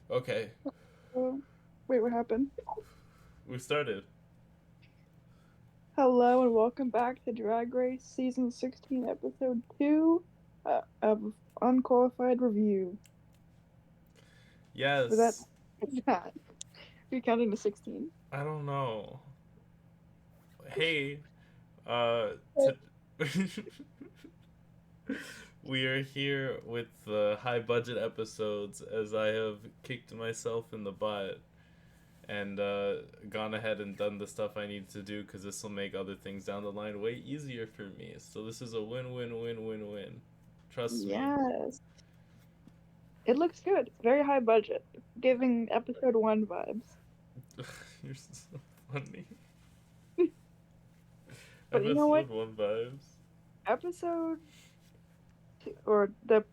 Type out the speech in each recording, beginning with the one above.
Okay, Wait, what happened? we started. Hello and welcome back to Drag Race Season 16, Episode 2 of Unqualified Review. Was that Yes. that? You're counting to 16. I don't know. Hey, Hey. we are here with the high budget episodes as I have kicked myself in the butt and gone ahead and done the stuff I need to do because this will make other things down the line way easier for me. So this is a win win win win win. Trust me. Yes. It looks good. It's very high budget. It's giving Episode 1 vibes. You're so funny. But you know what? Episode 1 vibes. Episode 2, or the,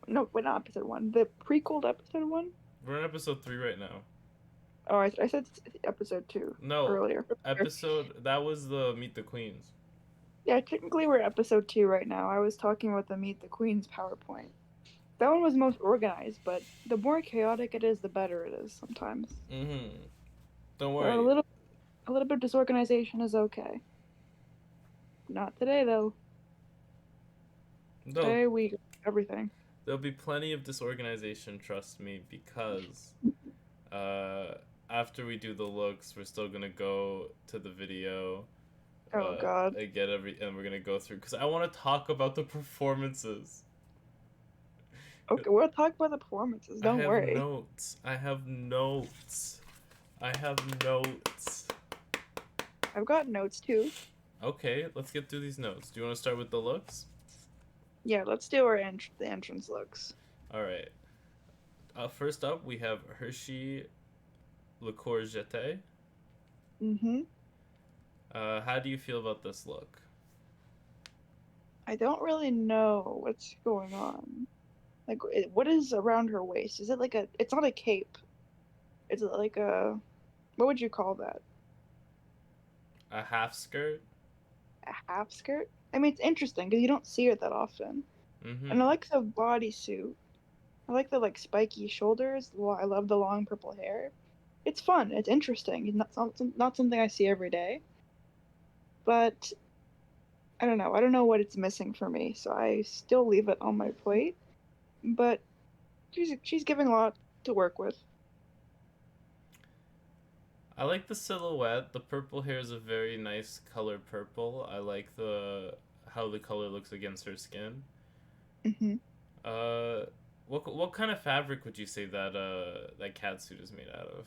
no, wait, not Episode 1, the prequel to Episode 1? We're on episode 3 right now. Oh, I said Episode 2 No, earlier. that was the Meet the Queens. Yeah, technically we're Episode 2 right now. I was talking about the Meet the Queens PowerPoint. That one was most organized, but the more chaotic it is, the better it is sometimes. Mm-hmm. Don't So worry. a little bit of disorganization is okay. Not today though. No, Today we everything. there'll be plenty of disorganization, trust me, because uh, after we do the looks, we're still gonna go to the video, Oh God. and and we're gonna go through because I want to talk about the performances. Okay, we'll talk about the performances. I Don't have worry. notes. I have notes. I have notes. I've got notes too. Okay, let's get through these notes. Do you want to start with the looks? Yeah, let's do our the entrance looks. All right. First up, we have Hershii LiqCour-Jeté. Mm-hmm. How do you feel about this look? I don't really know what's going on. Like, what is around her waist? Is it like a? It's not a cape. It's like a. What would you call that? A half skirt? A half skirt? I mean, it's interesting because you don't see it that often. Mm-hmm. And I like the bodysuit. I like the like spiky shoulders. I love the long purple hair. It's fun. It's interesting. It's not something I see every day. But I don't know. I don't know what it's missing for me, so I still leave it on my plate. But she's giving a lot to work with. I like the silhouette. The purple hair is a very nice color purple. I like the how the color looks against her skin. Hmm. Uh, what kind of fabric would you say that cat suit is made out of?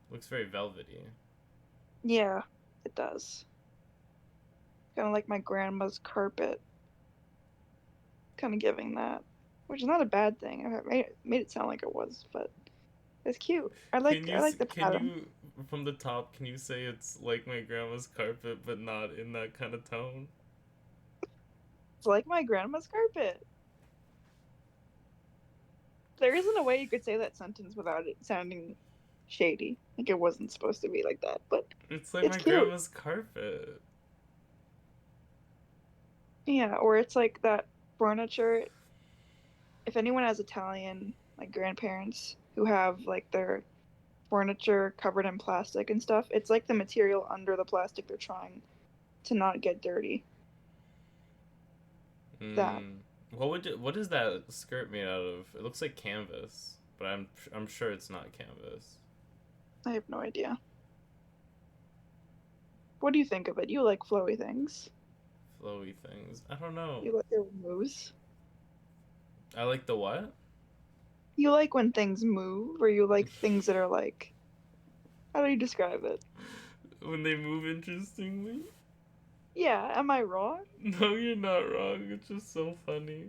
Looks very velvety. Yeah, it does. Kind of like my grandma's carpet. Kind of giving that, which is not a bad thing. I made it sound like it was, but it's cute. I like the Can pattern. you from the top can you say it's like my grandma's carpet but not in that kind of tone? It's like my grandma's carpet. There isn't a way you could say that sentence without it sounding shady. Like it wasn't supposed to be like that, but It's like it's my cute. grandma's carpet. Yeah, or it's like that furniture. If anyone has Italian like grandparents who have like their furniture covered in plastic and stuff, it's like the material under the plastic they're trying to not get dirty. That Mm. What is that skirt made out of? It looks like canvas, but I'm sure it's not canvas. I have no idea. What do you think of it? You like flowy things. Flowy things. I don't know. You like their moves. I like the what? You like when things move, or you like things that are like, how do you describe it? When they move interestingly. Yeah, am I wrong? No, you're not wrong. It's just so funny.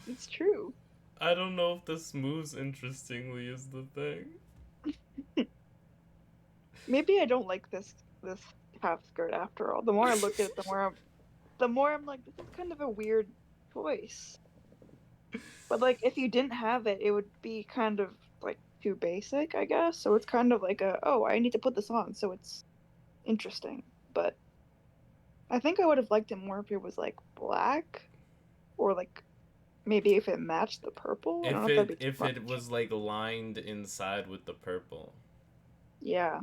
It's true. I don't know if this moves interestingly is the thing. Maybe I don't like this half skirt after all. The more I look at it, the more I'm like, this is kind of a weird choice. But like, if you didn't have it, it would be kind of like too basic, I guess. So it's kind of like a, oh, I need to put this on, so it's interesting. But I think I would have liked it more if it was like black or like Maybe if it matched the purple? I don't know if that'd be too If much. it was like lined inside with the purple. Yeah.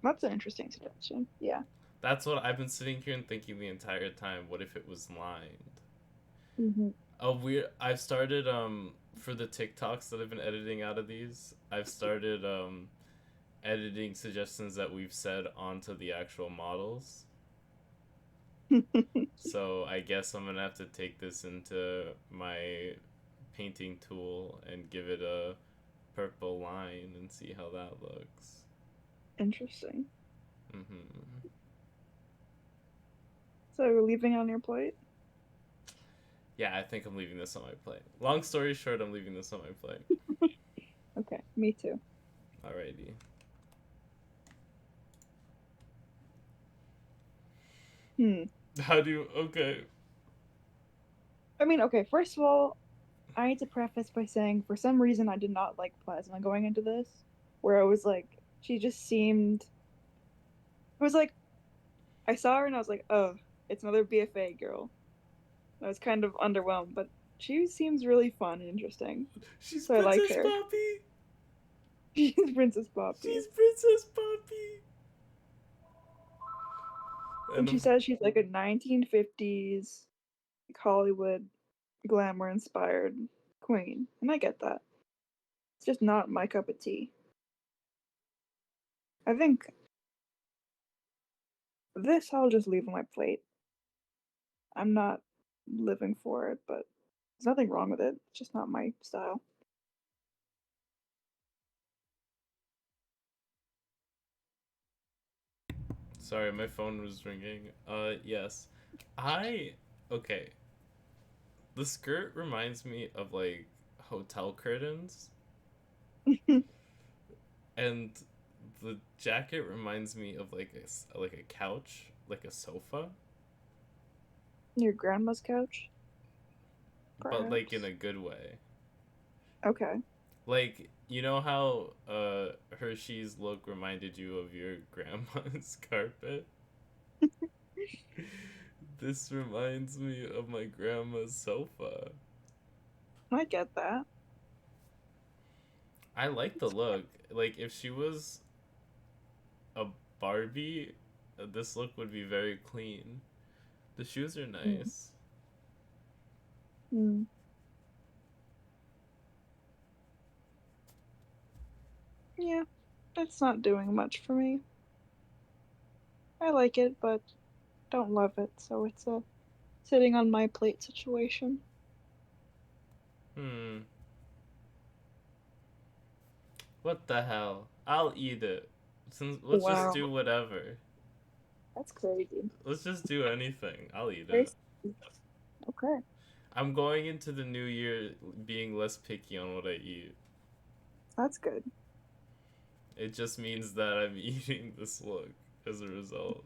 That's an interesting suggestion. Yeah. That's what I've been sitting here and thinking the entire time. What if it was lined? Mm-hmm. I've started for the TikToks that I've been editing out of these. I've started editing suggestions that we've said onto the actual models. So I guess I'm gonna have to take this into my painting tool and give it a purple line and see how that looks. Interesting. Mm-hmm. So you're leaving on your plate? Yeah, I think I'm leaving this on my plate. Long story short, I'm leaving this on my plate. Okay, me too. Alrighty. Hmm. How do you... Okay. I mean, okay, first of all, I need to preface by saying for some reason I did not like Plasma going into this, where I was like, she just seemed. It was like, I saw her and I was like, oh, it's another BFA girl. I was kind of underwhelmed, but she seems really fun and interesting. She's So I like Princess her. Poppy! She's Princess Poppy. She's Princess Poppy! And And she says she's like a 1950s Hollywood glamour inspired queen. And I get that. It's just not my cup of tea. I think this I'll just leave on my plate. I'm not living for it, but there's nothing wrong with it. It's just not my style. sorry, my phone was ringing. Yes. Okay. The skirt reminds me of like hotel curtains, and the jacket reminds me of like a couch, like a sofa, Your grandma's couch, but like in perhaps? a good way. Okay. Like, you know how Hershii's look reminded you of your grandma's carpet? This reminds me of my grandma's sofa. I get that. I like the look. Like, if she was a Barbie, this look would be very clean. The shoes are Mm. nice. Mm. Yeah, it's not doing much for me. I like it, but don't love it, so it's a sitting on my plate situation. Hmm. What the hell? I'll eat it. Since let's just Wow, do whatever. that's crazy. Let's just do anything. I'll eat it. Crazy. Okay, I'm going into the new year being less picky on what I eat. that's good. It just means that I'm eating this look as a result.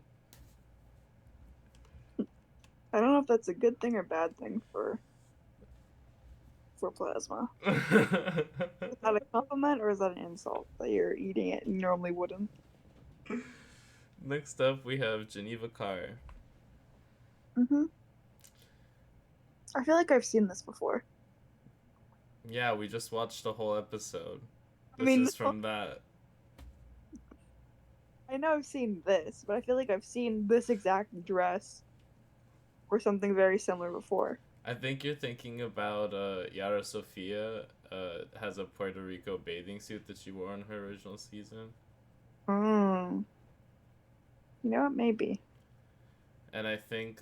I don't know if that's a good thing or bad thing for plasma. Is that a compliment or is that an insult that you're eating it and you normally wouldn't? Next up, we have Geneva Carr. Mm-hmm. I feel like I've seen this before. Yeah, we just watched a whole episode. I This mean, is from that. I know I've seen this, but I feel like I've seen this exact dress or something very similar before. I think you're thinking about Yara Sofia has a Puerto Rico bathing suit that she wore in her original season. Hmm. You know what? Maybe. And I think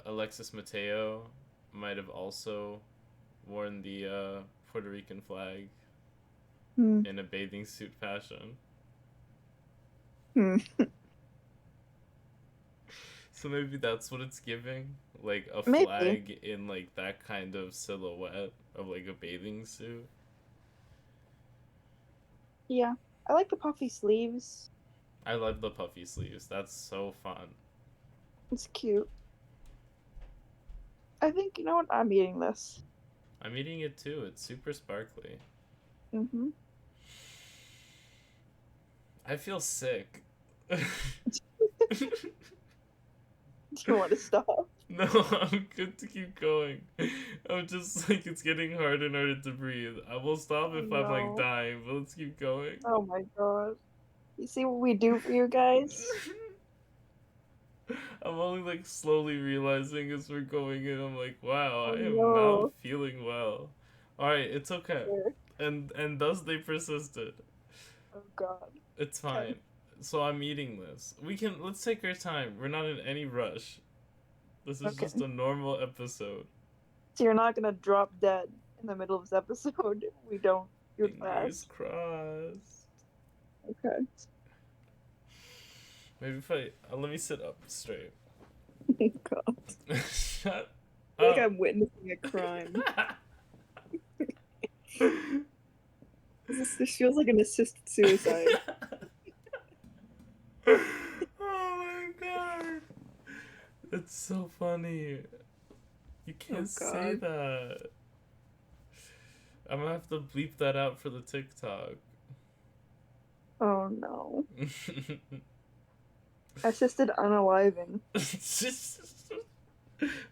Alexis Mateo might have also worn the Puerto Rican flag Hmm. in a bathing suit fashion. Hmm. So maybe that's what it's giving, like a Maybe. flag in like that kind of silhouette of like a bathing suit. Yeah. I like the puffy sleeves. I love the puffy sleeves. That's so fun. It's cute. I think, you know what? I'm eating this. I'm eating it too. It's super sparkly. Mm-hmm. I feel sick. Do you want to stop? No, I'm good to keep going. I'm just like, it's getting harder and harder to breathe. I will stop Oh if I'm like no. dying, but let's keep going. Oh my god. You see what we do for you guys? I'm only like slowly realizing as we're going in. I'm like, wow, Oh I am not no. feeling well. All right, it's okay. Here. And thus they persisted. Oh god. It's Okay. fine. So I'm eating this. Let's take our time. We're not in any rush. This is Okay. just a normal episode. So you're not gonna drop dead in the middle of this episode if we don't do it Fingers fast. crossed. Okay. Maybe if let me sit up straight. Oh god. Shut I feel like up. I'm witnessing a crime. This feels like an assisted suicide. Oh my god. It's so funny. You can't say God. that. I'm gonna have to bleep that out for the TikTok. Oh no. Assisted unaliving.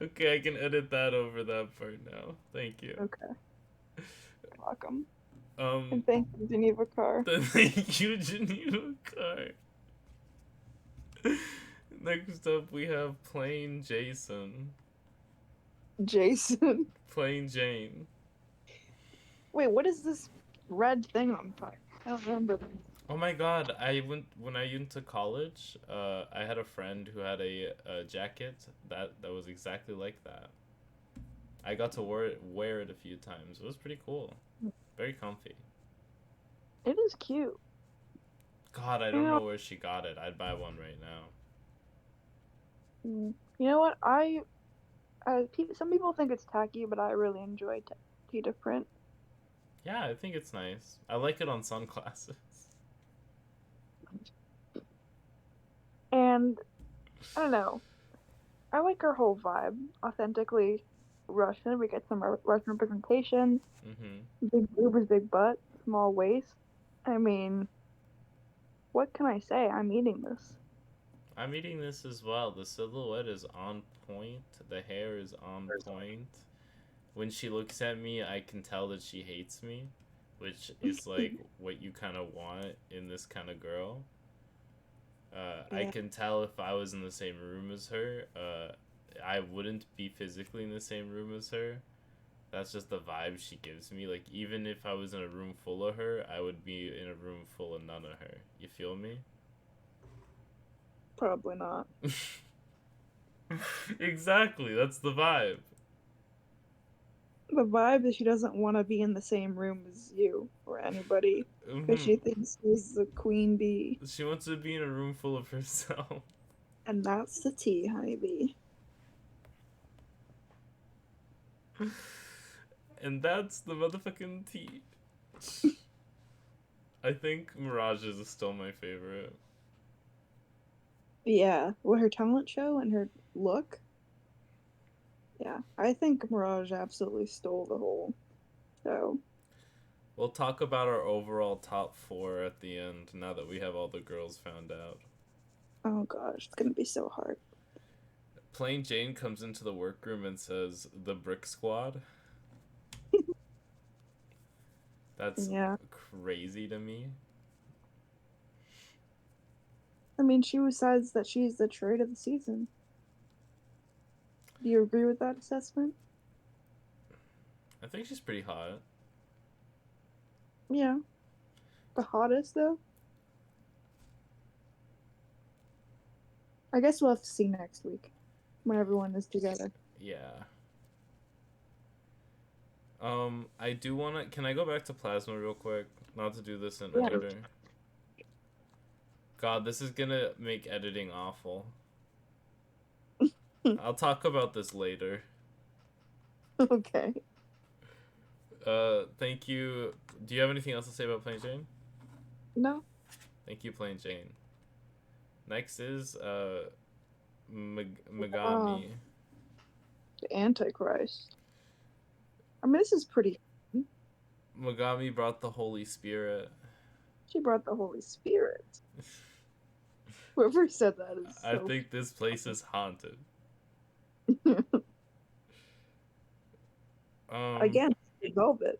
Okay, I can edit that over that part now. Thank you. Okay. You're welcome. Um, And thank you, Geneva Carr. thank you, Geneva Carr. Next up, we have Plain Jason. Jason. Plain Jane. Wait, what is this red thing on fire? I don't remember this. Oh my god, when I went to college, I had a friend who had a jacket that was exactly like that. I got to wear it a few times. It was pretty cool. Very comfy. It is cute. God, I don't know where she got it. I'd buy one right now. You know what? Some people think it's tacky, but I really enjoy cheetah print. Yeah, I think it's nice. I like it on sunglasses. And I don't know. I like her whole vibe. Authentically Russian. We get some Russian representation. Mm-hmm. Big boobs, big butt, small waist. I mean, what can I say? I'm eating this. I'm eating this as well. The silhouette is on point. The hair is on point. When she looks at me, I can tell that she hates me, which is like what you kind of want in this kind of girl. I can tell if I was in the same room as her, I wouldn't be physically in the same room as her. That's just the vibe she gives me. Like, even if I was in a room full of her, I would be in a room full of none of her. You feel me? Probably not. Exactly, that's the vibe. The vibe is she doesn't want to be in the same room as you or anybody because she thinks she's the queen bee. She wants to be in a room full of herself. And that's the tea, honeybee. And that's the motherfucking tea. I think Mirage is still my favorite. Yeah, with her talent show and her look. Yeah, I think Mirage absolutely stole the whole show. We'll talk about our overall top 4 at the end, now that we have all the girls found out. Oh gosh, it's gonna be so hard. Plain Jane comes into the workroom and says, "The Brick Squad." That's crazy to me. I mean, she decides that she's the trade of the season. Do you agree with that assessment? I think she's pretty hot. Yeah. The hottest, though? I guess we'll have to see next week when everyone is together. Yeah. I do want to... Can I go back to Plasma real quick? Not to do this in order. God, this is gonna make editing awful. I'll talk about this later. Okay. Thank you. Do you have anything else to say about Plain Jane? No. Thank you, Plain Jane. Next is, Megami. The Antichrist. I mean, this is pretty... Megami brought the Holy Spirit. She brought the Holy Spirit. Whoever said that is I so. think this place is haunted. Again, the velvet.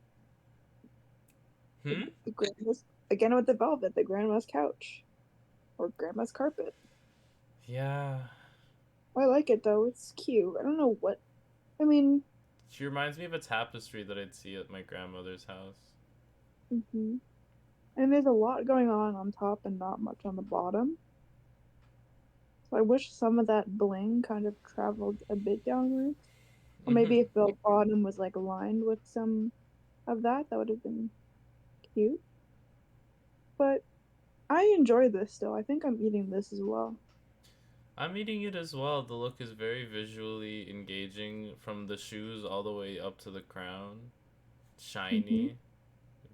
Hmm? The grandma's, again with the velvet, the grandma's couch. Or grandma's carpet. Yeah. I like it though, it's cute. I don't know what. I mean. She reminds me of a tapestry that I'd see at my grandmother's house. Mm-hmm. And there's a lot going on top and not much on the bottom. So I wish some of that bling kind of traveled a bit downwards. Or maybe if the bottom was like lined with some of that would have been cute. But I enjoy this still. I think I'm eating this as well. I'm eating it as well. The look is very visually engaging from the shoes all the way up to the crown. Mm-hmm. Shiny.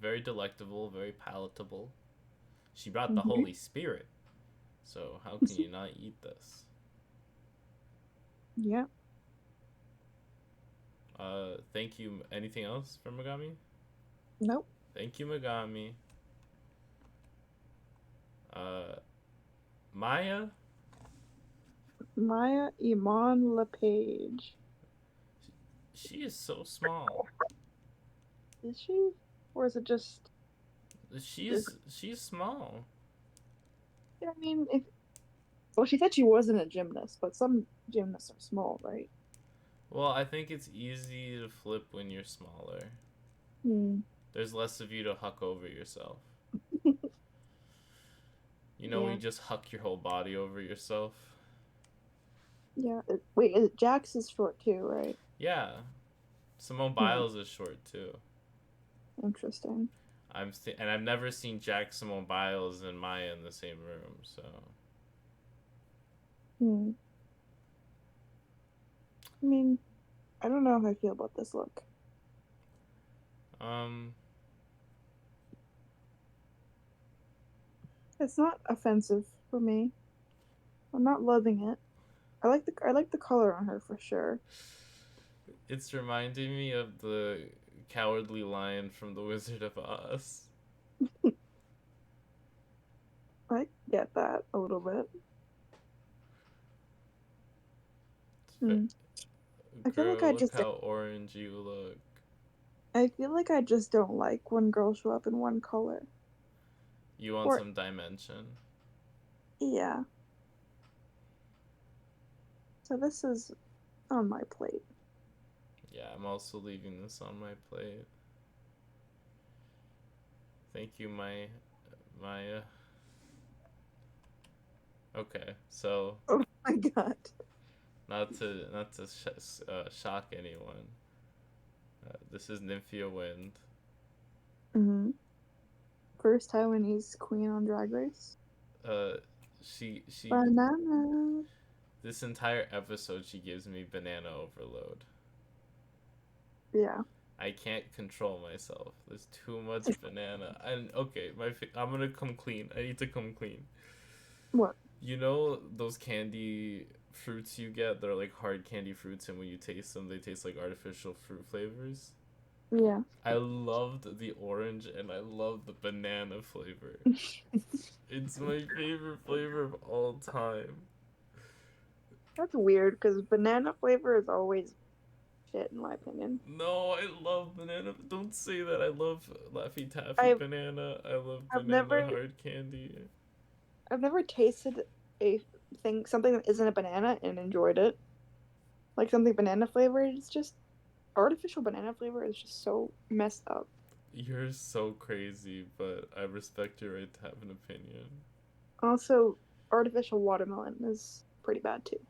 Very delectable, very palatable. She brought the Mm-hmm. Holy Spirit. So how can you not eat this? Yeah. Thank you. Anything else from Megami? Nope. Thank you, Megami. Mhi'ya? yaImanLe'Paige. She is so small. Is she? Or is it just She's small. I mean, if well, she said she wasn't a gymnast, but some gymnasts are small, right? Well, I think it's easy to flip when you're smaller. Hmm. There's less of you to huck over yourself. You know when Yeah. you just huck your whole body over yourself? Yeah. Wait, Jax is short too, right? Yeah. Simone Biles is short too. Interesting. And I've never seen Jack, Simone Biles, and Mhi'ya in the same room, so. Hmm. I mean, I don't know how I feel about this look. It's not offensive for me. I'm not loving it. I like the color on her for sure. It's reminding me of the cowardly lion from The Wizard of Oz. I get that a little bit. Hmm. I feel like Girl, look how orange you look. I feel like I just don't like when girls show up in one color. You want some dimension? Yeah. So this is on my plate. Yeah, I'm also leaving this on my plate. Thank you, Mhi'ya. Okay, so. Oh my god. Not to shock anyone. This is Nymphia Wind. Mm-hmm. First Taiwanese queen on Drag Race. She. Banana. This entire episode, she gives me banana overload. Yeah. I can't control myself. There's too much banana. And okay, I'm gonna come clean. I need to come clean. What? You know those candy fruits you get that are like hard candy fruits, and when you taste them, they taste like artificial fruit flavors? Yeah. I loved the orange and I love the banana flavor. It's my favorite flavor of all time. That's weird because banana flavor is always shit in my opinion. No, I love banana. Don't say that. I love Laffy Taffy banana. I love banana hard candy. I've never tasted something that isn't a banana and enjoyed it. Like something banana flavored. It's just artificial banana flavor is just so messed up. You're so crazy, but I respect your right to have an opinion. Also, artificial watermelon is pretty bad too.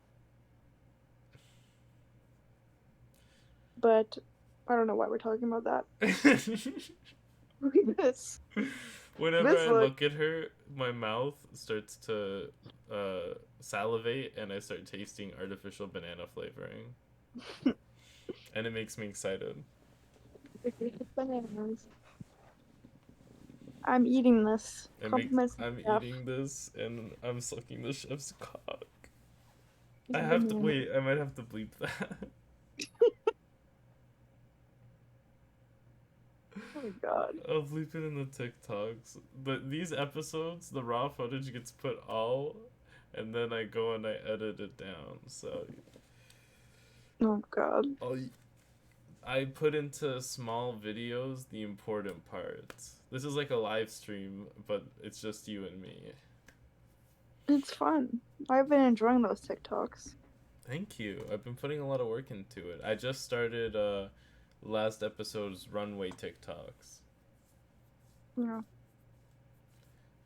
But I don't know why we're talking about that. Whenever I look at her, my mouth starts to salivate and I start tasting artificial banana flavoring. And it makes me excited. I'm eating this. I'm eating this and I'm sucking the chef's cock. I have to wait. I might have to bleep that. Oh my god. I'll bleep it in the TikToks. But these episodes, the raw footage gets put all, and then I go and I edit it down. So Oh God. I put into small videos the important parts. This is like a live stream, but it's just you and me. It's fun. I've been enjoying those TikToks. Thank you. I've been putting a lot of work into it. I just started last episode's runway TikToks. Yeah.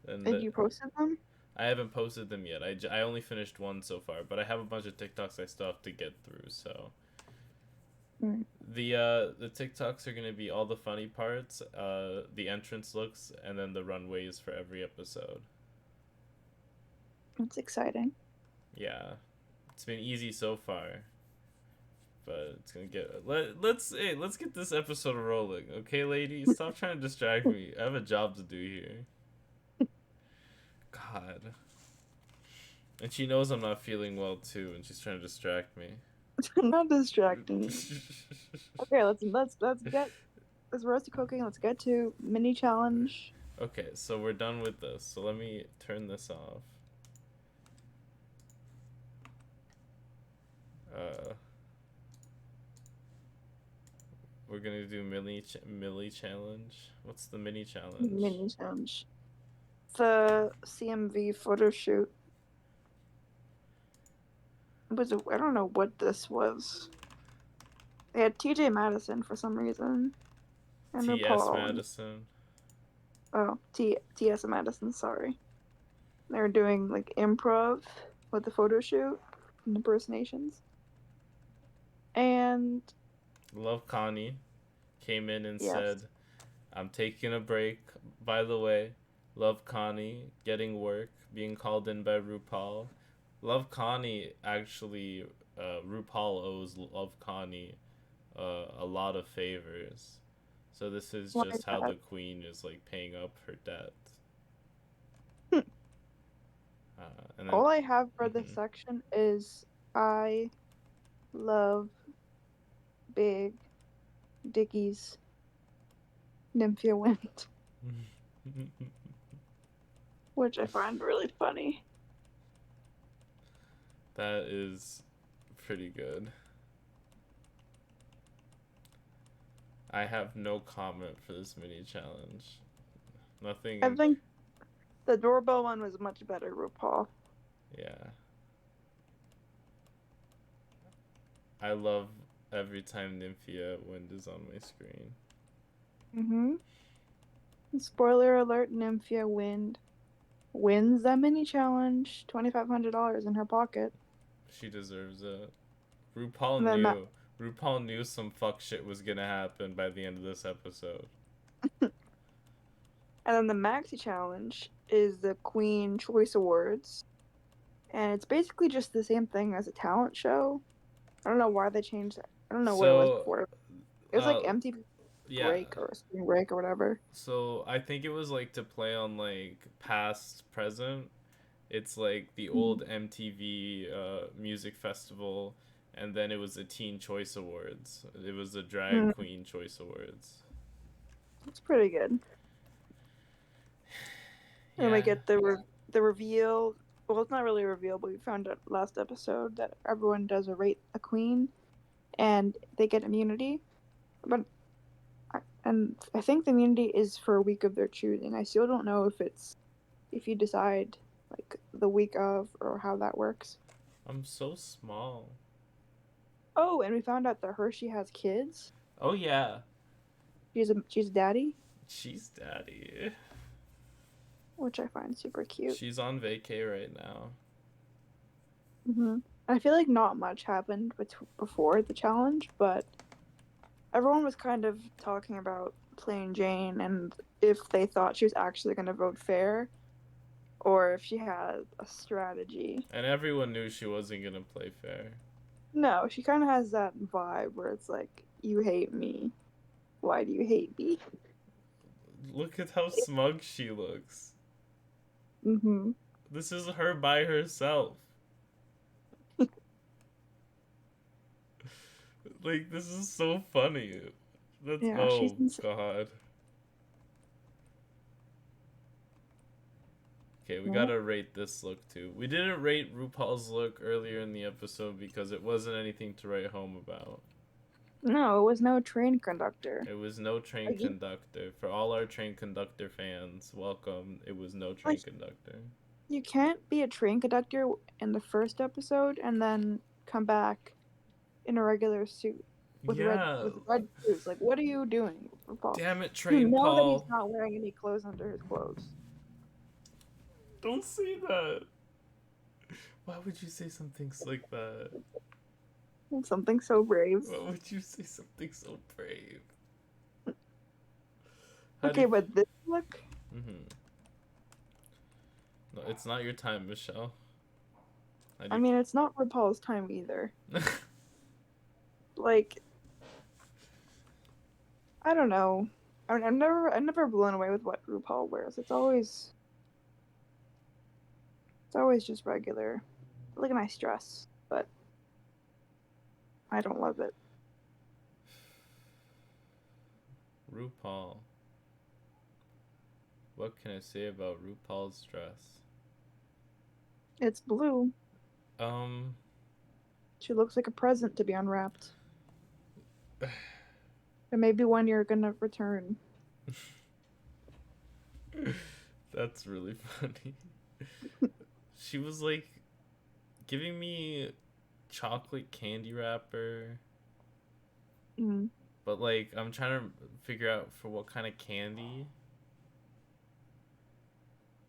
And Did you post them? I haven't posted them yet. I only finished one so far, but I have a bunch of TikToks I still have to get through. So the TikToks are gonna be all the funny parts, the entrance looks, and then the runways for every episode. It's exciting. Yeah, it's been easy so far, but it's gonna get let's get this episode rolling, okay, ladies? Stop trying to distract me. I have a job to do here. God. And she knows I'm not feeling well too, and she's trying to distract me. Not distracting me. Okay, let's get this roasted cooking. Let's get to mini challenge. Okay, so we're done with this. So let me turn this off. We're gonna do mini challenge. What's the mini challenge? Mini challenge. The CMV photo shoot. I don't know what this was. They had TJ Madison for some reason. And T.S. Madison. Oh, T.S. Madison, sorry. They were doing like improv with the photo shoot and impersonations. And Love Connie came in and yes. said, I'm taking a break. By the way, Love Connie getting work, being called in by RuPaul. Love Connie actually, RuPaul owes Love Connie a lot of favors. So this is just how the queen is like paying up her debt. And then, all I have for this section is I love big Dickies Nymphia Wind. Which I find really funny. That is pretty good. I have no comment for this mini challenge. Nothing. I think the doorbell one was much better, RuPaul. Yeah. I love every time Nymphia Wind is on my screen. Spoiler alert, Nymphia Wind wins that mini challenge. $2,500 in her pocket. She deserves it. RuPaul knew some fuck shit was gonna happen by the end of this episode. And then the Maxi Challenge is the Queen Choice Awards. And it's basically just the same thing as a talent show. I don't know why they changed it. I don't know what it was before. It was like MTV break or spring break or whatever. So I think it was like to play on like past, present. It's like the old MTV music festival, and then it was the Teen Choice Awards. It was the Drag Queen Choice Awards. It's pretty good. Yeah. And we get the reveal. Well, it's not really a reveal, but we found out last episode that everyone does a rate a queen, and they get immunity. But I think the immunity is for a week of their choosing. I still don't know if you decide like the week of or how that works. I'm so small. Oh, and we found out that Hershii has kids. Oh yeah. She's daddy. She's daddy. Which I find super cute. She's on vacay right now. I feel like not much happened before the challenge, but everyone was kind of talking about Plain Jane and if they thought she was actually going to vote fair or if she had a strategy. And everyone knew she wasn't going to play fair. No, she kind of has that vibe where it's like, you hate me. Why do you hate me? Look at how smug she looks. This is her by herself. Like, this is so funny. God. Okay, we gotta rate this look too. We didn't rate RuPaul's look earlier in the episode because it wasn't anything to write home about. No, it was no train conductor. It was no train conductor. For all our train conductor fans, welcome. It was no train conductor. You can't be a train conductor in the first episode and then come back in a regular suit with red shoes. Like, what are you doing, RuPaul? Damn it, Train Paul. That he's not wearing any clothes under his clothes. Don't say that. Why would you say something like that? Something so brave. Why would you say something so brave? Okay, but this look... No, it's not your time, Michelle. I mean, it's not RuPaul's time either. Like, I don't know. I'm never blown away with what RuPaul wears. It's always just regular. I like a nice dress, but I don't love it. RuPaul. What can I say about RuPaul's dress? It's blue. She looks like a present to be unwrapped. And maybe one you're gonna return. That's really funny. She was like giving me chocolate candy wrapper. But like I'm trying to figure out for what kind of candy.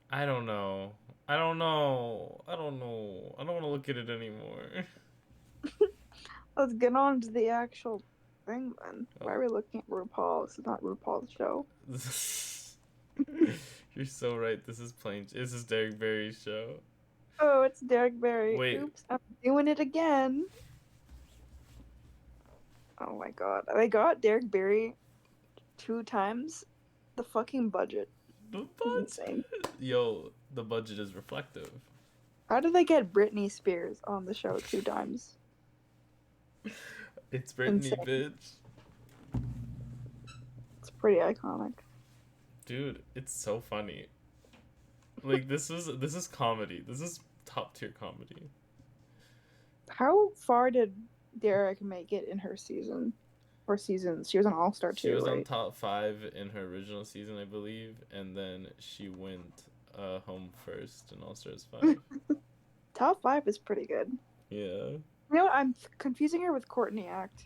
I don't know. I don't want to look at it anymore. Let's get on to the actual thing then. Why are we looking at RuPaul? This is not RuPaul's show. You're so right. This is Derek Barry's show. Oh, it's Derek Barry. Wait. Oops, I'm doing it again. Oh my god. I got Derek Barry 2 times the fucking budget. The budget? Yo, the budget is reflective. How did they get Britney Spears on the show 2 times? It's Britney, bitch. It's pretty iconic. Dude, it's so funny. Like, this is comedy. This is top tier comedy. How far did Derek make it in her season? Or seasons? She was an all-star too, She was right? on top 5 in her original season, I believe, and then she went home first in All Stars 5. Top 5 is pretty good. Yeah. You know what? I'm confusing her with Courtney Act.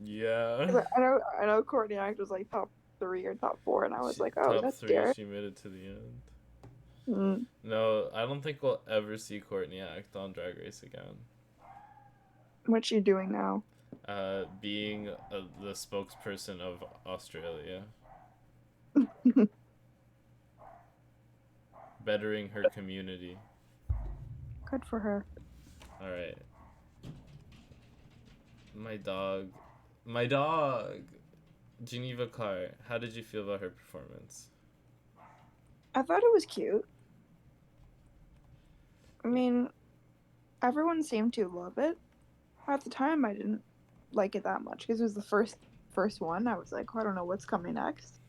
Yeah. I know Courtney Act was like top 3 or top 4, and I was like, oh, that's top 3. Derek. She made it to the end. No, I don't think we'll ever see Courtney Act on Drag Race again. What's she doing now? Being the spokesperson of Australia. Bettering her community. Good for her. Alright. My dog! Geneva Carr, how did you feel about her performance? I thought it was cute. I mean, everyone seemed to love it. At the time, I didn't like it that much because it was the first one. I was like, oh, I don't know what's coming next.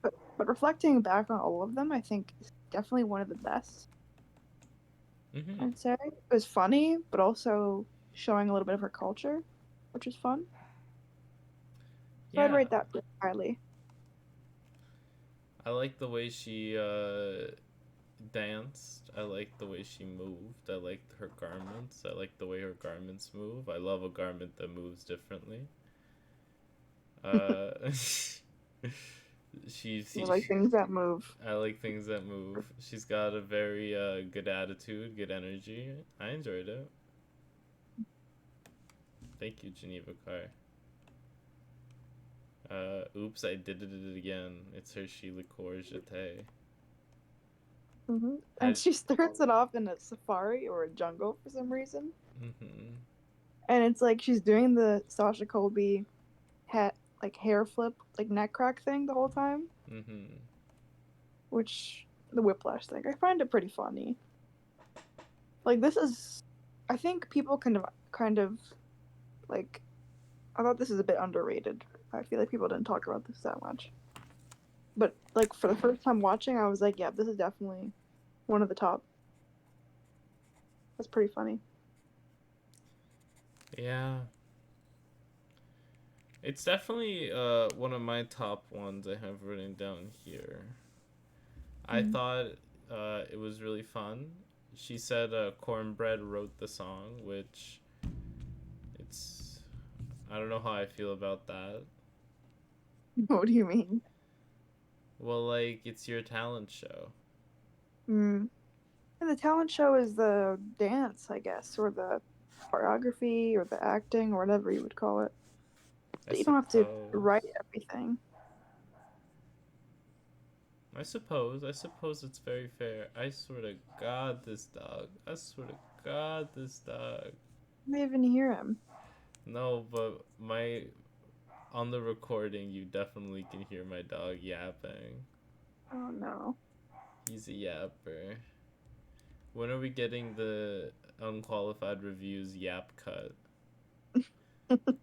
But reflecting back on all of them, I think it's definitely one of the best. I'd say it was funny, but also showing a little bit of her culture, which is fun. So I'd rate that pretty highly. I like the way she danced. I like the way she moved. I liked her garments. I like the way her garments move. I love a garment that moves differently. You like things that move. I like things that move. She's got a very good attitude, good energy. I enjoyed it. Thank you, Geneva Carr. Oops, I did it again. It's Hershii LiqCour-Jeté. And she starts it off in a safari or a jungle for some reason. And it's like she's doing the Sasha Colby hair flip, like neck crack thing the whole time. Which, the whiplash thing. I find it pretty funny. Like, this is... I think people kind of like... I thought this is a bit underrated. I feel like people didn't talk about this that much. But, like, for the first time watching, I was like, yeah, this is definitely one of the top. That's pretty funny. Yeah. It's definitely one of my top ones I have written down here. I thought it was really fun. She said Cornbread wrote the song, which it's I don't know how I feel about that. What do you mean? Well, like it's your talent show. Mm. And the talent show is the dance, I guess, or the choreography, or the acting, or whatever you would call it. I But you don't have to suppose. write everything. I suppose it's very fair. I swear to God, this dog. I swear to God, this dog. You may even hear him. No, but my on the recording, you definitely can hear my dog yapping. Oh no. He's a yapper. When are we getting the Unqualified Reviews yap cut?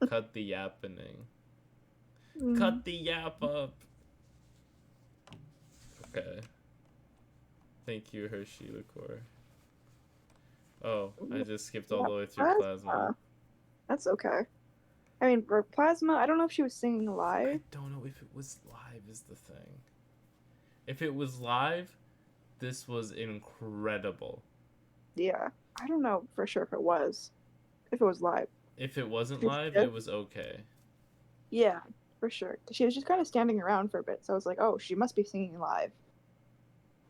Cut the yappening. Cut the yap up. Okay. Thank you, Hershii LiqCour. Oh, I just skipped all the way through Plasma. That's okay. I mean, for Plasma, I don't know if she was singing live. I don't know if it was live is the thing. If it was live, this was incredible. Yeah. I don't know for sure if it was. If it was live. If it wasn't live, it was okay. Yeah, for sure. She was just kind of standing around for a bit, so I was like, oh, she must be singing live.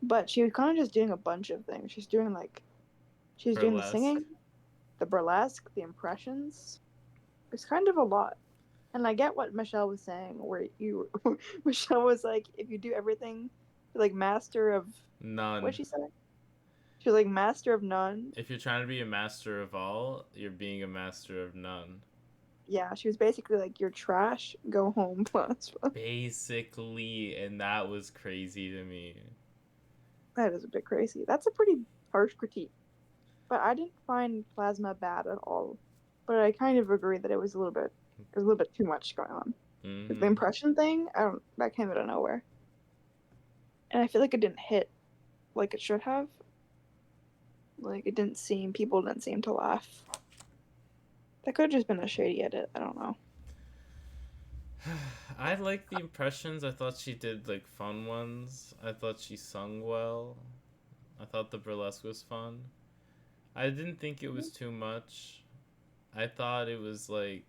But she was kind of just doing a bunch of things. She's doing doing the singing, the burlesque, the impressions. It's kind of a lot. And I get what Michelle was saying, where Michelle was like, if you do everything, you're like master of none. What'd she say? She was like master of none. If you're trying to be a master of all, you're being a master of none. Yeah, she was basically like, you're trash, go home, Plasma. Basically, and that was crazy to me. That is a bit crazy. That's a pretty harsh critique. But I didn't find Plasma bad at all. But I kind of agree that it was a little bit too much going on. Mm-hmm. The impression thing, that came out of nowhere. And I feel like it didn't hit like it should have. Like people didn't seem to laugh. That could have just been a shady edit. I don't know. I like the impressions. I thought she did like fun ones. I thought she sung well. I thought the burlesque was fun. I didn't think it was too much. I thought it was like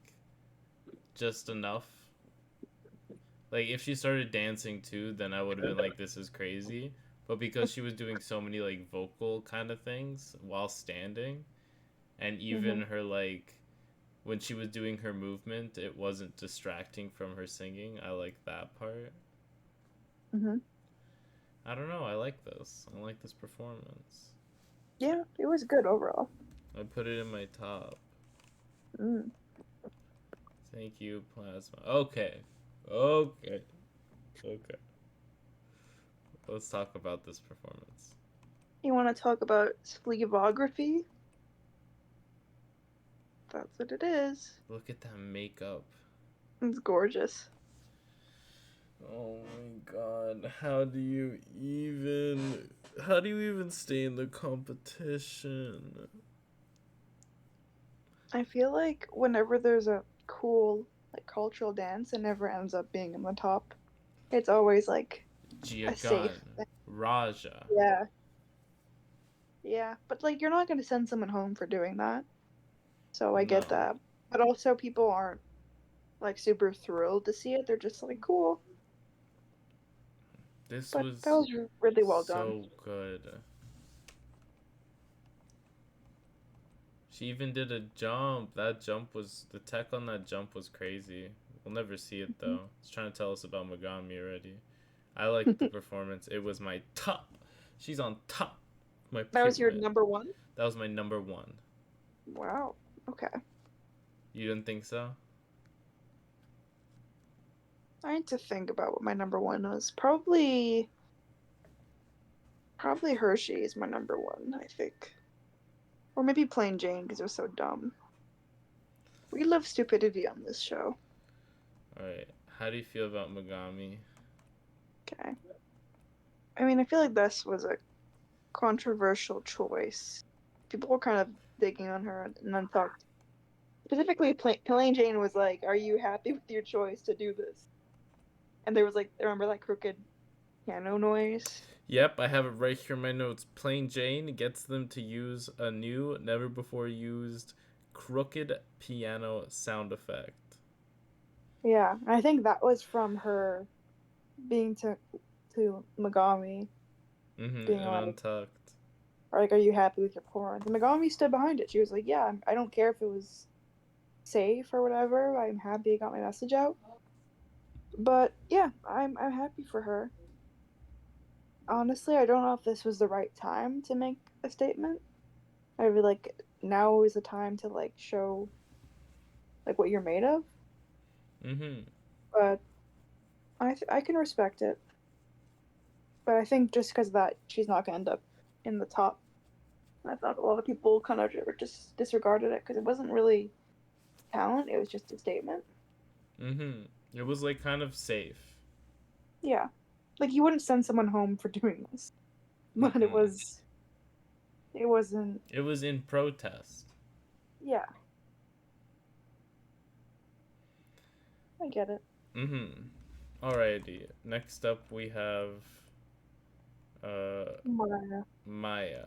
just enough. Like if she started dancing too, then I would have been like, this is crazy. But because she was doing so many like vocal kind of things while standing, and even her like when she was doing her movement, it wasn't distracting from her singing. I like that part. I don't know. I like this. I like this performance. Yeah, it was good overall. I put it in my top. Thank you, Plasma. Okay. Let's talk about this performance. You want to talk about sleeveography? That's what it is. Look at that makeup. It's gorgeous. Oh my god. How do you even stay in the competition? I feel like whenever there's a cool like cultural dance, it never ends up being in the top. It's always like a safe thing. Raja. Yeah, but like you're not going to send someone home for doing that. So I get that. But also people aren't like super thrilled to see it. They're just like, cool. That was really well done. So good. She even did a jump. The tech on that jump was crazy. We'll never see it though. It's trying to tell us about Megami already. I liked the performance. It was my top. She's on top. That was your number one? That was my number one. Wow. Okay. You didn't think so? I need to think about what my number one was. Probably Hershii is my number one, I think. Or maybe Plain Jane, because they're so dumb. We love stupidity on this show. Alright. How do you feel about Megami? Okay. I mean, I feel like this was a controversial choice. People were kind of digging on her and then talked. Specifically, Plain Jane was like, "Are you happy with your choice to do this?" And there was like, remember that crooked piano noise? Yep, I have it right here in my notes. Plain Jane gets them to use a new, never before used, crooked piano sound effect. Yeah, I think that was from her being to Megami, Mm-hmm, being and like, Untucked. or like, "Are you happy with your performance?" And Megami stood behind it. She was like, "Yeah, I don't care if it was safe or whatever. I'm happy I got my message out." But yeah, I'm happy for her. Honestly, I don't know if this was the right time to make a statement. I feel like now is the time to like show like what you're made of. Mm-hmm. But I can respect it. But I think just because of that, she's not gonna end up in the top. And I thought a lot of people kind of just disregarded it because it wasn't really talent; it was just a statement. Mm-hmm. It was like kind of safe. Yeah, like you wouldn't send someone home for doing this, but it Mm-mm. was. It wasn't. It was in protest. Yeah, I get it. Mm-hmm. Alrighty. Next up we have uh Mhi'ya. Mhi'ya.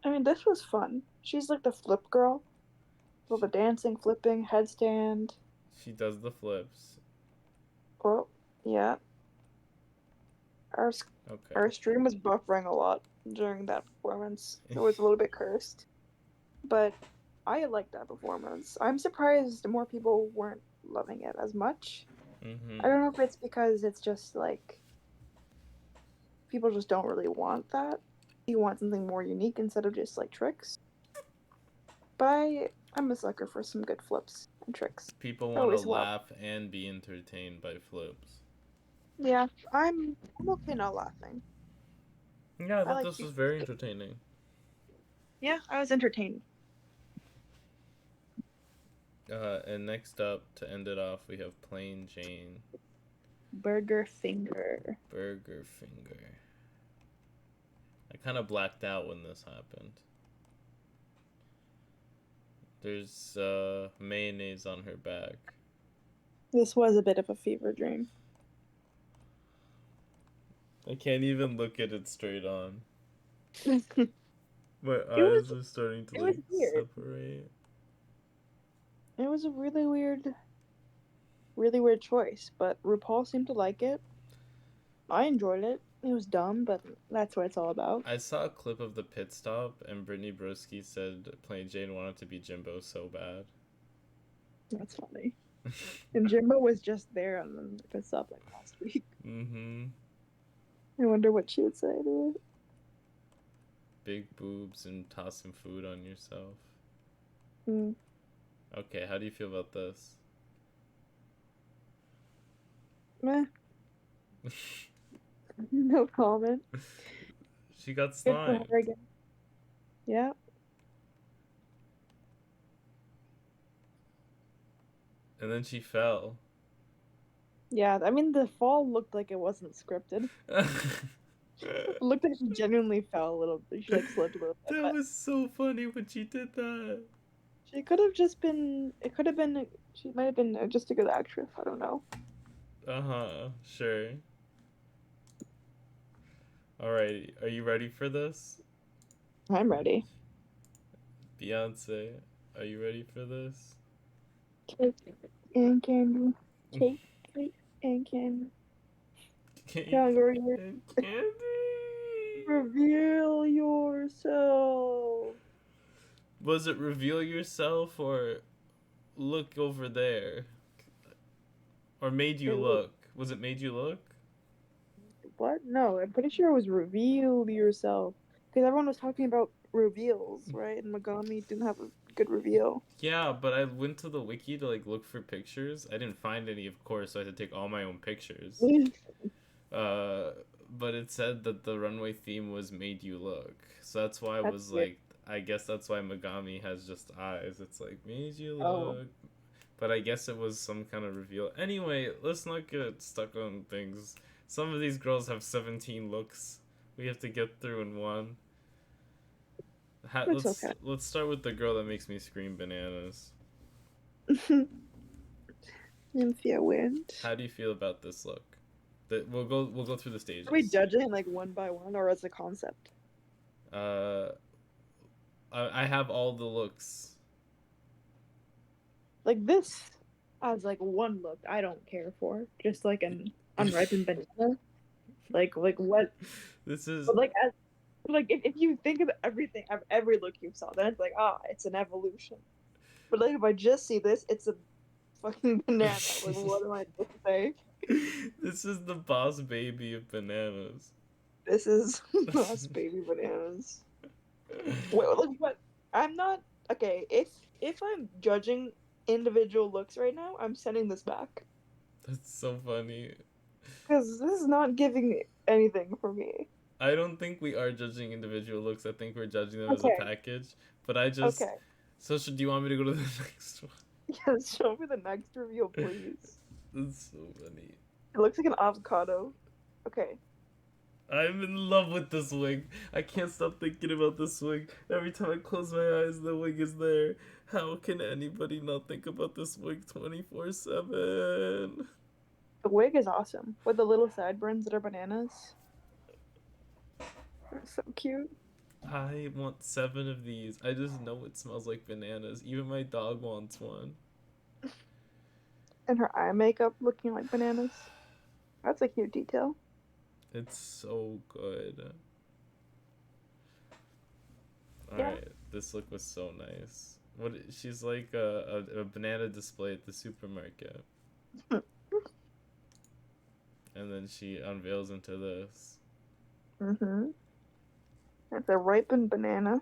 I mean, this was fun. She's like the flip girl. Well, the dancing, flipping, headstand. She does the flips. Well, yeah. Our Okay. our stream was buffering a lot during that performance. It was a little bit cursed, but I liked that performance. I'm surprised more people weren't loving it as much. Mm-hmm. I don't know if it's because it's just like people just don't really want that. You want something more unique instead of just like tricks. But I'm a sucker for some good flips and tricks. People I want to always love. laugh and be entertained by flips. Yeah, I'm okay not laughing. Yeah, I I thought like this to. was very entertaining. Yeah, I was entertained. And next up, to end it off, we have Plain Jane. Burger finger. Burger Finger. I kind of blacked out when this happened. There's mayonnaise on her back. This was a bit of a fever dream. I can't even look at it straight on. it My was eyes are starting to it like was weird. separate. It was a really weird choice, but RuPaul seemed to like it. I enjoyed it. It was dumb, but that's what it's all about. I saw a clip of the pit stop, and Brittany Broski said Plain Jane wanted to be Jimbo so bad. That's funny. And Jimbo was just there on the pit stop like last week. Mm-hmm. I wonder what she would say to it. Big boobs and tossing food on yourself. Mm. Okay, how do you feel about this? Meh. No comment. She got Good for slimed. her again. Yeah. And then she fell. Yeah, I mean the fall looked like it wasn't scripted. It looked like she genuinely fell a little bit. She like slipped a little bit. That But was so funny when she did that. she could have just been. It could have been. She might have been just a good actress. I don't know. Uh-huh, sure. Alright, are you ready for this? I'm ready. Beyonce, are you ready for this? Cake and candy. Cake and candy. Cake Calgary, and candy! reveal yourself. Was it reveal yourself or look over there? Or made you look? Was it made you look? What? No, I'm pretty sure it was reveal yourself. Because everyone was talking about reveals, right? And Megami didn't have a good reveal. Yeah, but I went to the wiki to like look for pictures. I didn't find any, of course, so I had to take all my own pictures. But it said that the runway theme was made you look. So that's why I was weird. like, I guess that's why Megami has just eyes. It's like, made you look. Oh. But I guess it was some kind of reveal. Anyway, let's not get stuck on things. Some of these girls have 17 looks. We have to get through in one. It's okay. Let's start with the girl that makes me scream bananas. Nymphia wins. How do you feel about this look? We'll go through the stages. Are we judging like one by one or as a concept? I have all the looks. Like this as like one look I don't care for. Just like an unripened banana. Like what? This is. But like as like if you think of everything of every look you saw, then it's like it's an evolution. But like if I just see this, it's a fucking banana. Like what am I supposed to say? This is the boss baby of bananas. This is Boss Baby Bananas. Wait, like what? I'm not okay. If I'm judging individual looks right now, I'm sending this back That's so funny. because this is not giving anything for me. I don't think we are judging individual looks. I think we're judging them as a Okay. package. But I just. Okay. So, do you want me to go to the next one? Yes, show me the next reveal, please. That's so funny. It looks like an avocado. Okay. I'm in love with this wig. I can't stop thinking about this wig. Every time I close my eyes, the wig is there. How can anybody not think about this wig 24/7? The wig is awesome with the little sideburns that are bananas. They're so cute. I want 7 of these. I just know it smells like bananas. Even my dog wants one. And her eye makeup looking like bananas. That's a cute detail. It's so good. Yeah. Alright, this look was so nice. She's like a banana display at the supermarket. And then she unveils into this. Mm-hmm. It's a ripened banana.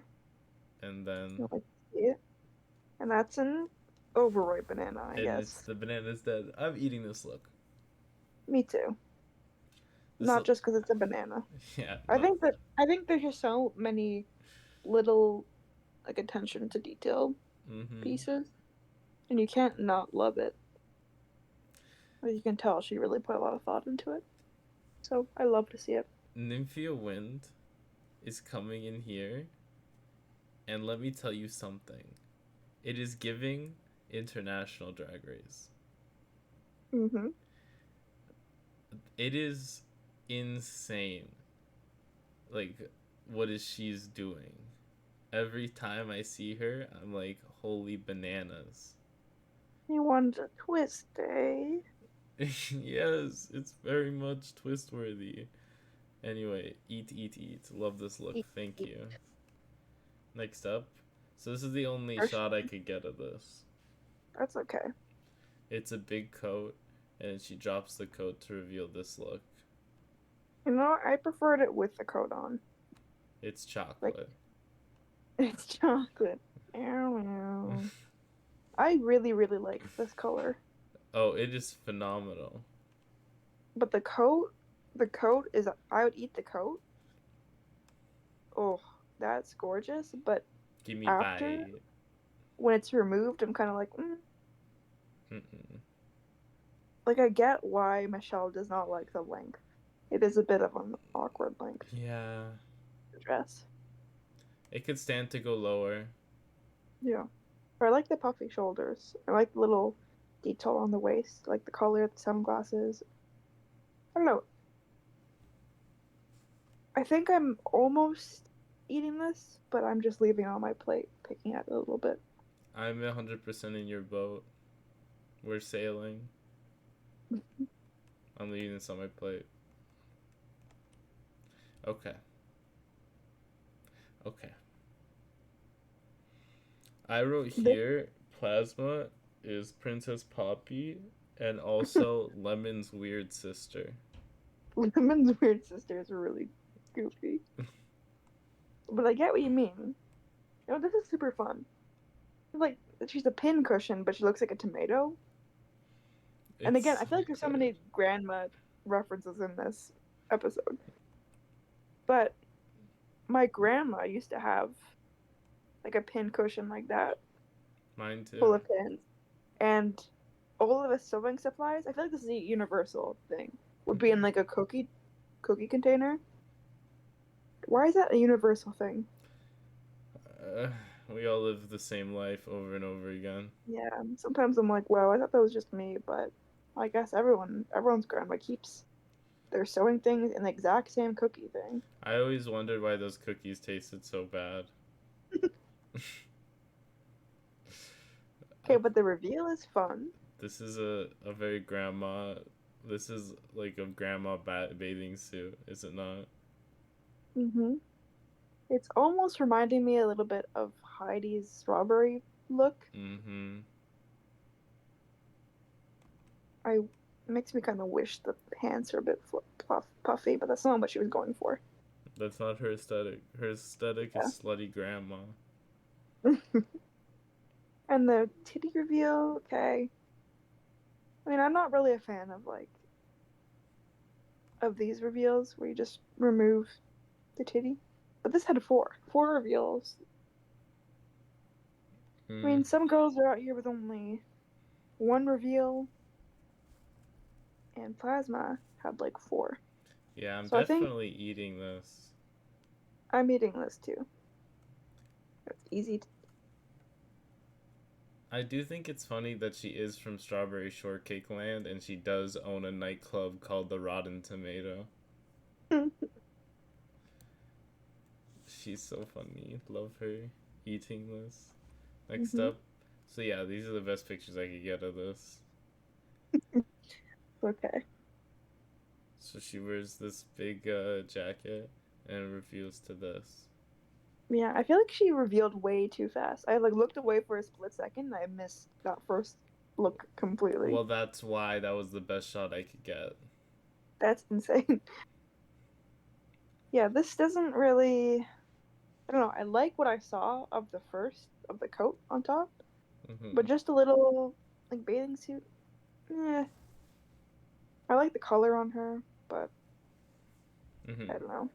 And then. You like to see it. And that's an overripe banana, I guess. It's the banana's dead. I'm eating this look. Me too. Not just because it's a banana. Yeah. I think there's just so many little like attention to detail pieces, and you can't not love it. As you can tell, she really put a lot of thought into it. So I love to see it. Nymphia Wind is coming in here, and let me tell you something. It is giving international Drag Race. Mm-hmm. It is insane. Like, what is she's doing? Every time I see her, I'm like, holy bananas. You want a twist, eh? Yes, it's very much twist worthy. Anyway, eat. Love this look. Thank you. Next up. So this is the only shot I could get of this. That's okay. It's a big coat, and she drops the coat to reveal this look. You know, I preferred it with the coat on. It's chocolate. It's chocolate. I really, really like this color. Oh, it is phenomenal. But the coat is, I would eat the coat. Oh, that's gorgeous. But Give me after, bite. when it's removed, I'm kind of like, Mm-mm. Like, I get why Michelle does not like the length. It is a bit of an awkward length. Yeah. The dress. It could stand to go lower. Yeah. But I like the puffy shoulders. I like the little detail on the waist, like the color of the sunglasses. I don't know. I think I'm almost eating this, but I'm just leaving it on my plate, picking at it a little bit. I'm 100% in your boat. We're sailing. I'm leaving this on my plate. Okay. I wrote here, Plasma is Princess Poppy and also Lemon's weird sister. Lemon's weird sister is really goofy. But I get what you mean. You know, this is super fun. Like, she's a pin cushion, but she looks like a tomato. And again, I feel like there's so many grandma references in this episode. But my grandma used to have like a pin cushion like that. Mine too. Full of pins. And all of the sewing supplies, I feel like this is a universal thing. would be in like a cookie container. Why is that a universal thing? Uh, we all live the same life over and over again. Yeah, sometimes I'm like, wow, I thought that was just me, but I guess everyone's grandma keeps their sewing things in the exact same cookie thing. I always wondered why those cookies tasted so bad. Okay, but the reveal is fun. This is a very grandma. This is like a grandma bathing suit, is it not? Mhm. It's almost reminding me a little bit of Heidi's strawberry look. Mm-hmm. I It makes me kind of wish the pants are a bit puffy, but that's not what she was going for. That's not her aesthetic. Her aesthetic is Yeah. slutty grandma. And the titty reveal, okay. I mean, I'm not really a fan of these reveals where you just remove the titty. But this had four reveals. I mean, some girls are out here with only one reveal, and Plasma had like four. Yeah, I'm So I think definitely eating this. I'm eating this too. It's easy. I do think it's funny that she is from Strawberry Shortcake Land and she does own a nightclub called the Rotten Tomato. She's so funny. Love her eating this. Next up. So yeah, these are the best pictures I could get of this. Okay. So she wears this big jacket and reveals to this. Yeah, I feel like she revealed way too fast. I looked away for a split second and I missed that first look completely. Well, that's why that was the best shot I could get. That's insane. Yeah, this doesn't really. I don't know. I like what I saw of the coat on top, but just a little like bathing suit. Yeah, I like the color on her, but I don't know.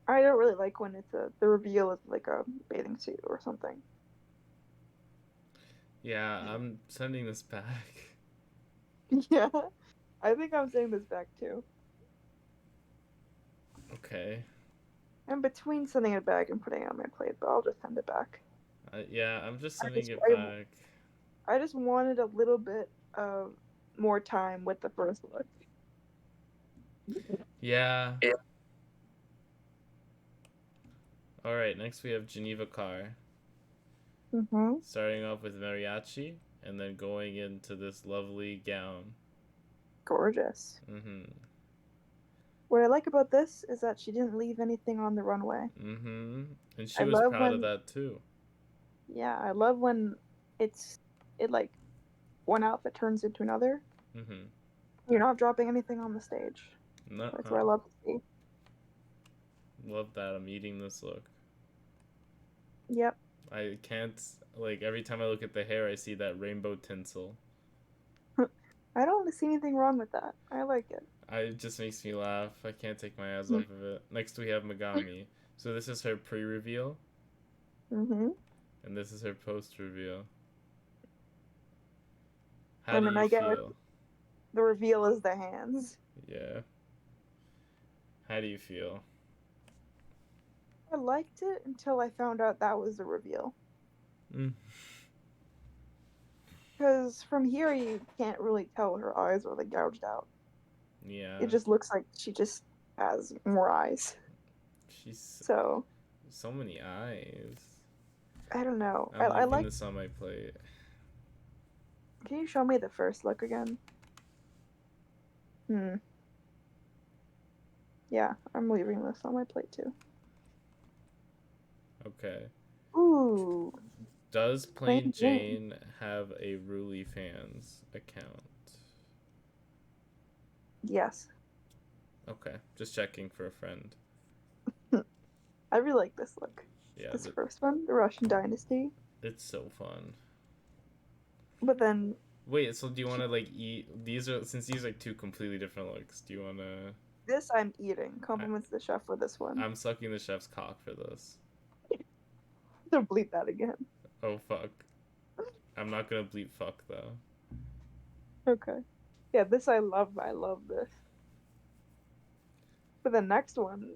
I don't really like when the reveal is like a bathing suit or something. Yeah, I'm sending this back. Yeah, I think I'm sending this back too. Okay. I'm between sending it back and putting it on my plate, but I'll just send it back. Yeah, I'm just sending it back. I just wanted a little bit of more time with the first look. Yeah. Alright, next we have Geneva Carr. Starting off with mariachi and then going into this lovely gown. Gorgeous. What I like about this is that she didn't leave anything on the runway. And she was proud of that too. Yeah, I love when it like one outfit turns into another. You're not dropping anything on the stage. That's what I love to see. Love that. I'm eating this look. Yep. I can't, like, every time I look at the hair, I see that rainbow tinsel. I don't see anything wrong with that. I like it. It just makes me laugh. I can't take my eyes off of it. Next we have Megami. So this is her pre-reveal. And this is her post-reveal. How do you feel? The reveal is the hands. Yeah. How do you feel? I liked it until I found out that was the reveal. Because from here you can't really tell her eyes are like gouged out. Yeah. It just looks like she just has more eyes. She's so many eyes. I don't know. I like this on my plate. Can you show me the first look again? Yeah, I'm leaving this on my plate too. Okay. Ooh. Does Plain Jane have a Ruli Fans account? Yes. Okay, just checking for a friend. I really like this look. Yeah. This first one, the Russian Dynasty. It's so fun. But then. Wait, so do you want to like eat? Since these are two completely different looks. Do you want to? This I'm eating. Compliments the chef for this one. I'm sucking the chef's cock for this. Don't bleep that again. Oh fuck. I'm not gonna bleep fuck though. Okay. Yeah, this I love. I love this. for the next one,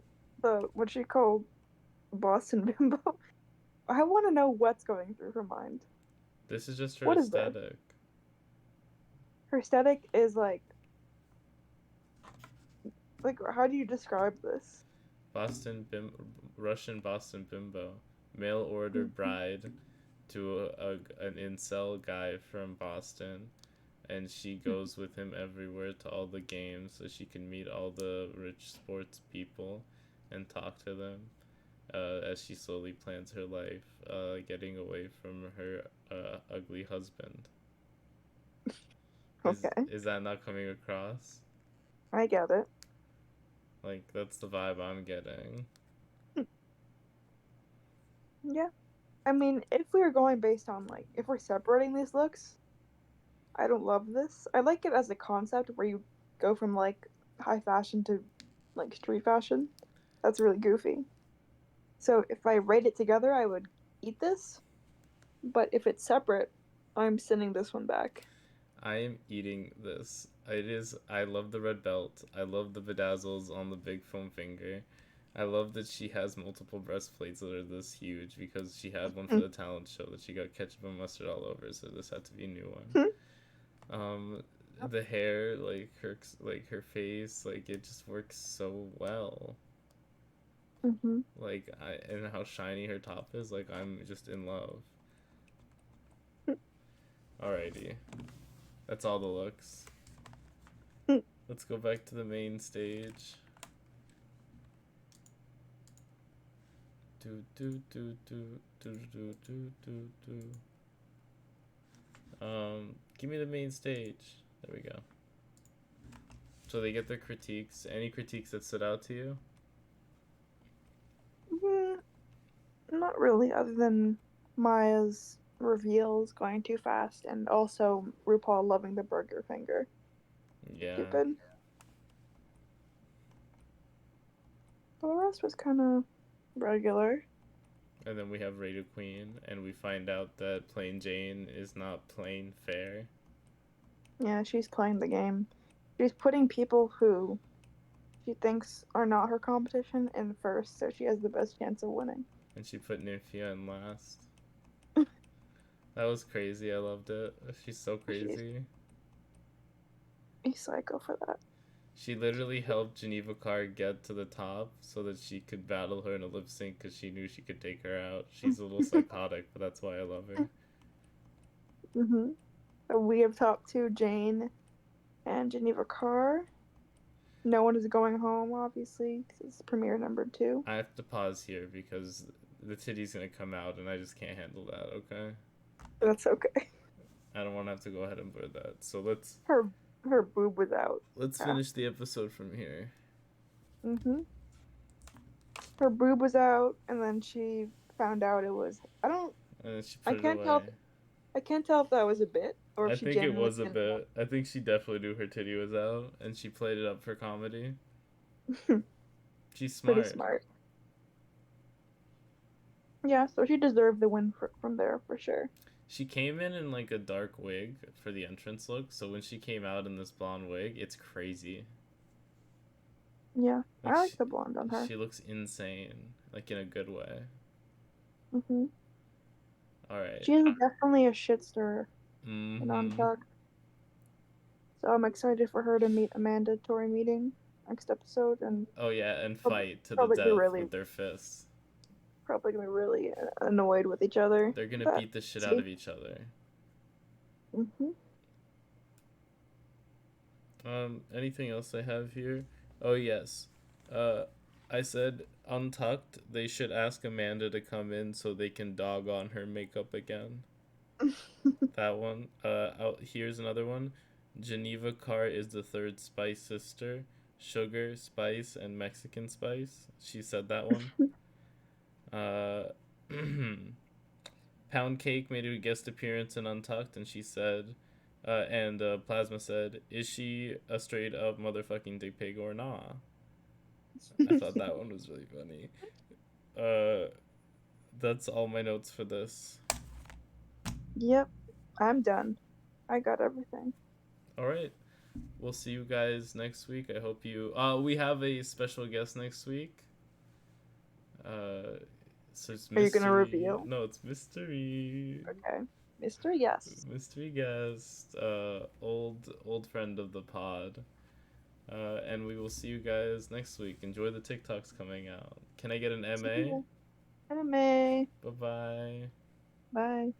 the what she called Boston Bimbo, I want to know what's going through her mind. This is just her What is this? aesthetic. Her aesthetic is like how do you describe this? Russian Boston Bimbo. Mail order bride to an incel guy from Boston, and she goes with him everywhere to all the games so she can meet all the rich sports people and talk to them as she slowly plans her life, getting away from her ugly husband. Okay, Is that not coming across? I get it. Like, that's the vibe I'm getting. Yeah. I mean, if we were going based on if we're separating these looks, I don't love this. I like it as a concept where you go from high fashion to street fashion. That's really goofy. So if I rate it together, I would eat this. But if it's separate, I'm sending this one back. I am eating this. I love the red belt. I love the bedazzles on the big foam finger. I love that she has multiple breastplates that are this huge because she had one for the talent show that she got ketchup and mustard all over, so this had to be a new one. The hair, her face, it just works so well. Mm-hmm. And how shiny her top is, I'm just in love. Alrighty. That's all the looks. Let's go back to the main stage. Give me the main stage. There we go. So they get their critiques. Any critiques that stood out to you? Not really, other than Mhi'ya's reveals going too fast, and also RuPaul loving the burger finger. Yeah. Stupid. The rest was kind of regular. And then we have Raider Queen, and we find out that Plain Jane is not plain fair. Yeah, she's playing the game. She's putting people who she thinks are not her competition in first, so she has the best chance of winning. And she put Nymphia in last. That was crazy. I loved it. She's so crazy. She's a psycho for that. She literally helped Geneva Carr get to the top so that she could battle her in a lip sync because she knew she could take her out. She's a little psychotic, but that's why I love her. So we have top 2, Jane and Geneva Carr. No one is going home, obviously, because it's premiere number 2. I have to pause here because the titty's gonna come out and I just can't handle that, okay? That's okay. I don't want to have to go ahead and blur that. So let's... Her boob was out. Let's finish the episode from here. Her boob was out, and then she found out it was... I can't tell if that was a bit, or if I she think it was a bit. Out. I think she definitely knew her titty was out, and she played it up for comedy. She's smart. Pretty smart. Yeah, so she deserved the win from there, for sure. She came in a dark wig for the entrance look, so when she came out in this blonde wig, it's crazy. Yeah, I like the blonde on her. She looks insane, in a good way. Alright. She is definitely a shit stirrer in Untucked. So I'm excited for her to meet a mandatory meeting next episode. And fight to the death with their fists. Probably gonna be really annoyed with each other. They're gonna beat the shit out of each other. Anything else I have here? Oh yes. I said Untucked, they should ask Amanda to come in so they can dog on her makeup again. That one. Here's another one. Geneva Carr is the third Spice sister. Sugar, Spice, and Mexican Spice. She said that one. Pound Cake made a guest appearance in Untucked, and she said, and Plasma said, "Is she a straight up motherfucking dick pig or nah?" I thought that one was really funny. That's all my notes for this. Yep, I'm done. I got everything. All right. we'll see you guys next week. I hope you. We have a special guest next week. So it's Are you gonna mystery. reveal? No, it's mystery. Okay. Mystery guest. Mystery guest. Old friend of the pod. And we will see you guys next week. Enjoy the TikToks coming out. Can I get an MA? Anime. Bye-bye. Bye.